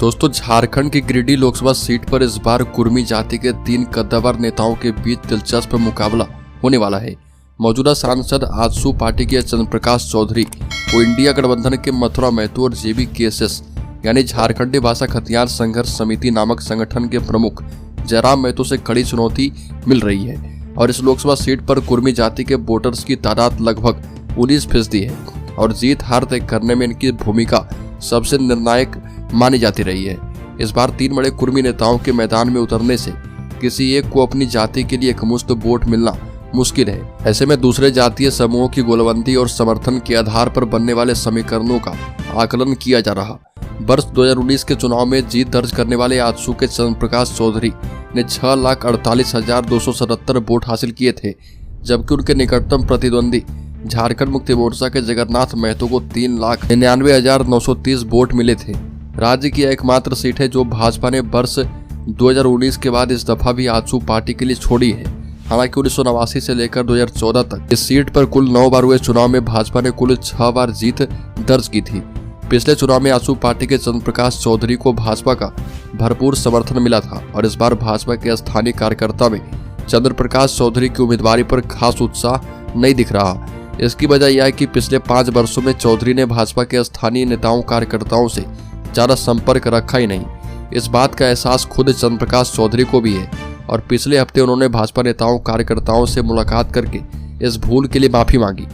दोस्तों, झारखंड की गिरिडीह लोकसभा सीट पर इस बार कुर्मी जाति के 3 कद्दावर नेताओं के बीच दिलचस्प मुकाबला होने वाला है। मौजूदा सांसद आजसू पार्टी के चंद्रप्रकाश चौधरी को इंडिया गठबंधन के मथुरा महतो और JBKSS यानी झारखंडी भाषा खतियान संघर्ष समिति नामक संगठन के प्रमुख जयराम महतो से कड़ी चुनौती मिल रही है और इस लोकसभा सीट पर कुर्मी जाति के वोटर्स की तादाद लगभग 19% है और जीत हार तय करने में इनकी भूमिका सबसे निर्णायक मानी जाती रही है। इस बार 3 बड़े कुर्मी नेताओं के मैदान में उतरने से किसी एक को अपनी जाति के लिए एकमुश्त वोट मिलना मुश्किल है। ऐसे में दूसरे जातीय समूहों की गोलबंदी और समर्थन के आधार पर बनने वाले समीकरणों का आकलन किया जा रहा। वर्ष 2019 के चुनाव में जीत दर्ज करने वाले आजसू के चंद्रप्रकाश चौधरी ने 6,48,277 वोट हासिल किए थे, जबकि उनके निकटतम प्रतिद्वंदी झारखंड मुक्ति मोर्चा के जगन्नाथ महतो को 3,99,930 वोट मिले थे। राज्य की एकमात्र सीट है जो भाजपा ने वर्ष 2019 के बाद इस दफा भी आजसू पार्टी के लिए छोड़ी है। हालांकि 1989 से लेकर 2014 तक इस सीट पर कुल 9 बार हुए चुनाव में भाजपा ने कुल 6 बार जीत दर्ज की थी। पिछले चुनाव में आजसू पार्टी के चंद्रप्रकाश चौधरी को भाजपा का भरपूर समर्थन मिला था और इस बार भाजपा के स्थानीय कार्यकर्ता में चंद्रप्रकाश चौधरी की उम्मीदवारी पर खास उत्साह नहीं दिख रहा। इसकी वजह यह है कि पिछले 5 वर्षों में चौधरी ने भाजपा के स्थानीय नेताओं कार्यकर्ताओं से ज्यादा संपर्क रखा ही नहीं। इस बात का एहसास खुद चंद्रप्रकाश चौधरी को भी है और पिछले हफ्ते उन्होंने भाजपा नेताओं कार्यकर्ताओं से मुलाकात करके इस भूल के लिए माफी मांगी।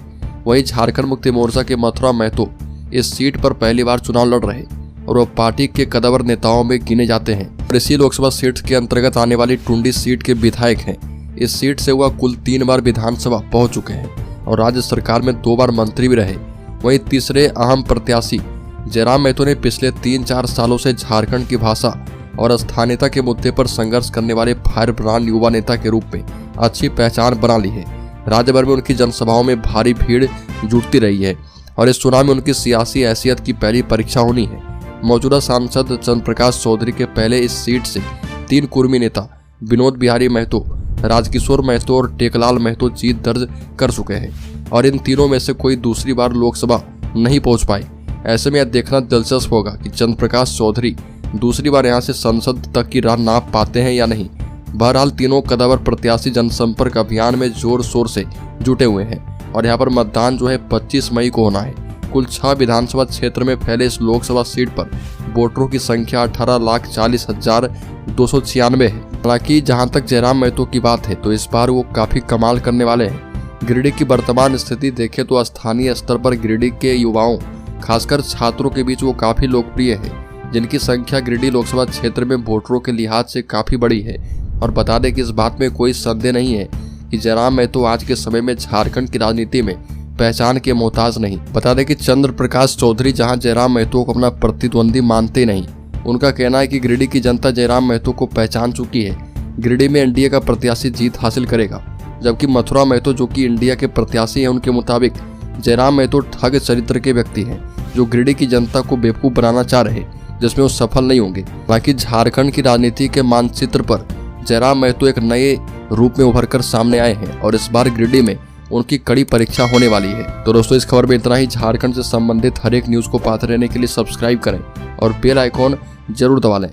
वहीं झारखंड मुक्ति मोर्चा के मथुरा महतो इस सीट पर पहली बार चुनाव लड़ रहे और वो पार्टी के कद्दावर नेताओं में गिने जाते हैं और इसी लोकसभा सीट के अंतर्गत आने वाली टुंडी सीट के विधायक हैं। इस सीट से वह कुल 3 बार विधानसभा पहुंच चुके हैं और राज्य सरकार में 2 बार मंत्री भी रहे। वहीं तीसरे अहम प्रत्याशी जयराम महतो ने पिछले 3-4 सालों से झारखंड की भाषा और स्थानीयता के मुद्दे पर संघर्ष करने वाले फायर ब्रांड युवा नेता के रूप में अच्छी पहचान बना ली है। राज्य भर में उनकी जनसभाओं में भारी भीड़ जुटती रही है और इस चुनाव में उनकी सियासी हैसियत की पहली परीक्षा होनी है। मौजूदा सांसद चंद्रप्रकाश चौधरी के पहले इस सीट से 3 कुर्मी नेता विनोद बिहारी महतो, राजकिशोर महतो और टेकलाल महतो जीत दर्ज कर चुके हैं और इन तीनों में से कोई दूसरी बार लोकसभा नहीं पहुंच पाए। ऐसे में यह देखना दिलचस्प होगा कि चंद्रप्रकाश चौधरी दूसरी बार यहां से संसद तक की राह नाप पाते हैं या नहीं। बहरहाल तीनों कद्दावर प्रत्याशी जनसंपर्क अभियान में जोर शोर से जुटे हुए हैं और यहाँ पर मतदान जो है 25 मई को होना है। कुल 6 विधानसभा क्षेत्र में फैले इस लोकसभा सीट पर वोटरों की संख्या 18,40,296 है। हालांकि जहां तक जयराम महतो की बात है तो इस बार वो काफी कमाल करने वाले हैं। गिरिडीह की वर्तमान स्थिति देखें तो स्थानीय स्तर पर गिरिडीह के युवाओं खासकर छात्रों के बीच वो काफी लोकप्रिय है, जिनकी संख्या गिरिडीह लोकसभा क्षेत्र में वोटरों के लिहाज से काफी बड़ी है। और बता दें कि इस बात में कोई संदेह नहीं है कि जयराम महतो आज के समय में झारखंड की राजनीति में पहचान के मोहताज नहीं। बता दें कि चंद्रप्रकाश चौधरी जहां जयराम महतो को अपना प्रतिद्वंदी मानते नहीं, उनका कहना है कि गिरिडीह की जनता जयराम महतो को पहचान चुकी है। गिरिडीह में एनडीए का प्रत्याशी जीत हासिल करेगा, जबकि मथुरा महतो जो कि इंडिया के प्रत्याशी हैं, उनके मुताबिक जयराम महतो ठग चरित्र के व्यक्ति हैं जो गिरिडीह की जनता को बेवकूफ बनाना चाह रहे, जिसमें वो सफल नहीं होंगे। बाकी झारखंड की राजनीति के मानचित्र पर जयराम महतो एक नए रूप में उभरकर सामने आए हैं और इस बार गिरिडीह में उनकी कड़ी परीक्षा होने वाली है। तो दोस्तों, इस खबर में इतना ही। झारखंड से संबंधित हर एक न्यूज को पाते रहने के लिए सब्सक्राइब करें और बेल आइकॉन जरूर दबा लें।